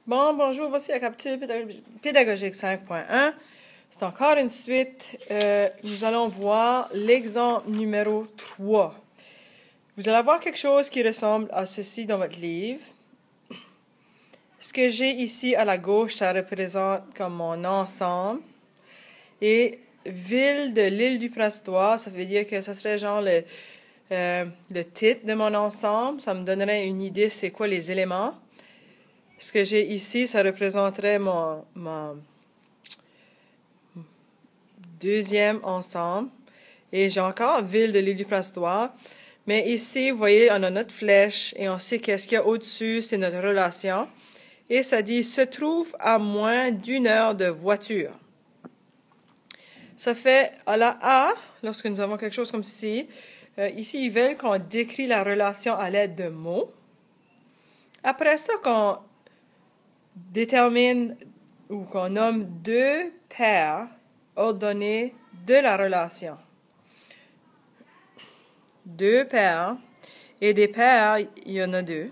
Bonjour, voici la capsule pédagogique 5.1. C'est encore une suite. Nous allons voir l'exemple numéro 3. Vous allez avoir quelque chose qui ressemble à ceci dans votre livre. Ce que j'ai ici à la gauche, ça représente comme mon ensemble. Et ville de l'île du Prince-Édouard, ça veut dire que ça serait genre le titre de mon ensemble. Ça me donnerait une idée c'est quoi les éléments. Ce que j'ai ici, ça représenterait mon deuxième ensemble. Et j'ai encore ville de l'île du Prince-Édouard. Mais ici, vous voyez, on a notre flèche et on sait qu'est-ce qu'il y a au-dessus, c'est notre relation. Et ça dit, se trouve à moins d'1 heure de voiture. Ça fait à la A, lorsque nous avons quelque chose comme ceci, ici, ils veulent qu'on décrit la relation à l'aide de mots. Après ça, qu'on détermine ou qu'on nomme deux paires ordonnées de la relation. Deux paires. Et des paires, il y en a deux.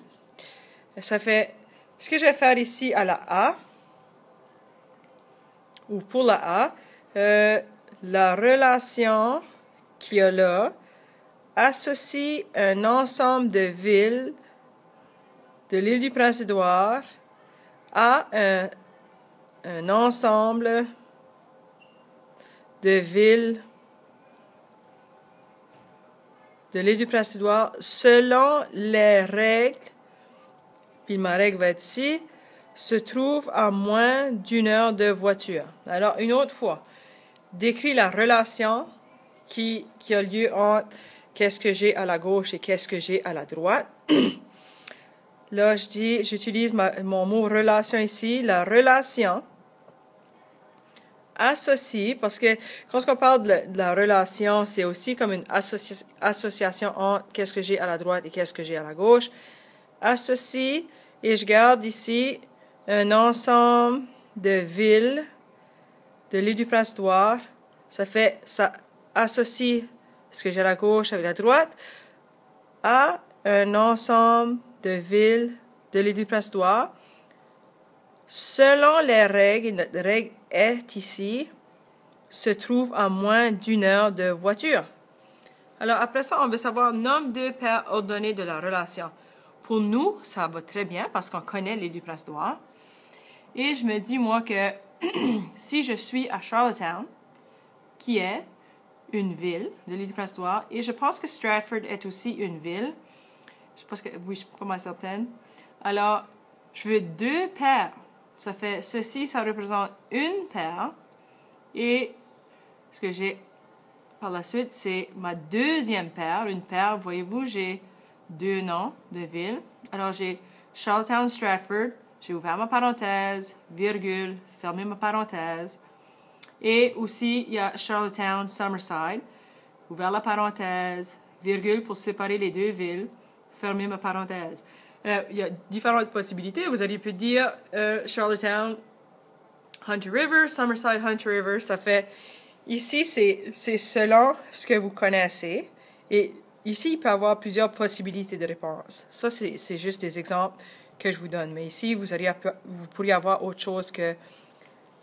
Ça fait, ce que je vais faire ici à la A, ou pour la A, la relation qu'il y a là associe un ensemble de villes de l'île du Prince-Édouard à un ensemble de villes de l'île du Prince-Édouard selon les règles, puis ma règle va être ici, se trouve à moins d'1 heure de voiture. Alors, une autre fois, décris la relation qui a lieu entre qu'est-ce que j'ai à la gauche et qu'est-ce que j'ai à la droite. Là, j'utilise mon mot relation ici. La relation associe, parce que quand on parle de la relation, c'est aussi comme une association entre qu'est-ce que j'ai à la droite et qu'est-ce que j'ai à la gauche. Associe, et je garde ici un ensemble de villes de l'île du Prince-Édouard. Ça associe ce que j'ai à la gauche avec la droite à un ensemble de villes de l'île du Prince-Édouard selon les règles, notre règle est ici, se trouve à moins d'1 heure de voiture. Alors après ça, on veut savoir nomme deux paires ordonnées de la relation. Pour nous, ça va très bien parce qu'on connaît l'île du Prince-Édouard. Et je me dis, moi, que si je suis à Charlottetown, qui est une ville de l'île du Prince-Édouard, et je pense que Stratford est aussi une ville, oui, je suis pas mal certaine. Alors, je veux deux paires. Ça fait ceci, ça représente une paire. Et ce que j'ai par la suite, c'est ma deuxième paire. Une paire, voyez-vous, j'ai deux noms de villes. Alors, j'ai Charlottetown, Stratford. J'ai ouvert ma parenthèse, virgule, fermé ma parenthèse. Et aussi, il y a Charlottetown, Summerside. Ouvert la parenthèse, virgule pour séparer les deux villes. Fermer ma parenthèse. Il y a différentes possibilités. Vous allez pu dire Charlottetown, Hunter River, Summerside, Hunter River. Ça fait, ici, c'est selon ce que vous connaissez. Et ici, il peut y avoir plusieurs possibilités de réponse. Ça, c'est juste des exemples que je vous donne. Mais ici, vous pourriez avoir autre chose que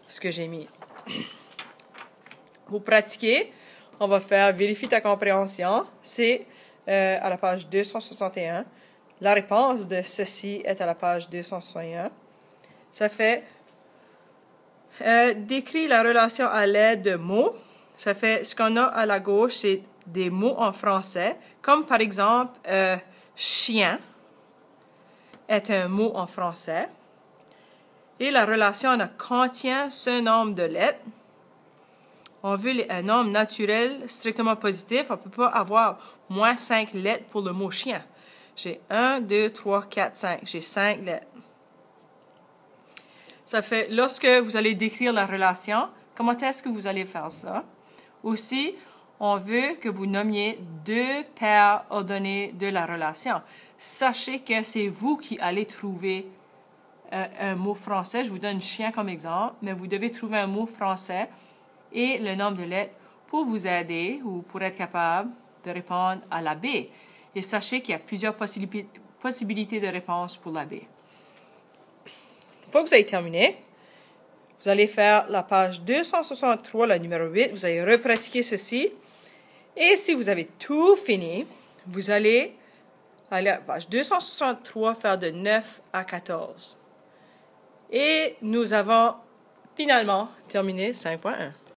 ce que j'ai mis. Vous pratiquez. On va faire vérifier ta compréhension. C'est à la page 261. La réponse de ceci est à la page 261. Ça fait décrit la relation à l'aide de mots. Ça fait ce qu'on a à la gauche, c'est des mots en français, comme par exemple chien est un mot en français. Et la relation contient ce nombre de lettres. On veut un nombre naturel strictement positif. On ne peut pas avoir moins 5 lettres pour le mot chien. J'ai 1, 2, 3, 4, 5. J'ai 5 lettres. Ça fait, lorsque vous allez décrire la relation, comment est-ce que vous allez faire ça? Aussi, on veut que vous nommiez deux paires ordonnées de la relation. Sachez que c'est vous qui allez trouver un mot français. Je vous donne chien comme exemple, mais vous devez trouver un mot français et le nombre de lettres pour vous aider ou pour être capable de répondre à la B. Et sachez qu'il y a plusieurs possibilités de réponse pour la B. fois que vous avez terminé, vous allez faire la page 263, la numéro 8. Vous allez repratiquer ceci. Et si vous avez tout fini, vous allez aller à la page 263, faire de 9 à 14. Et nous avons finalement terminé 5.1.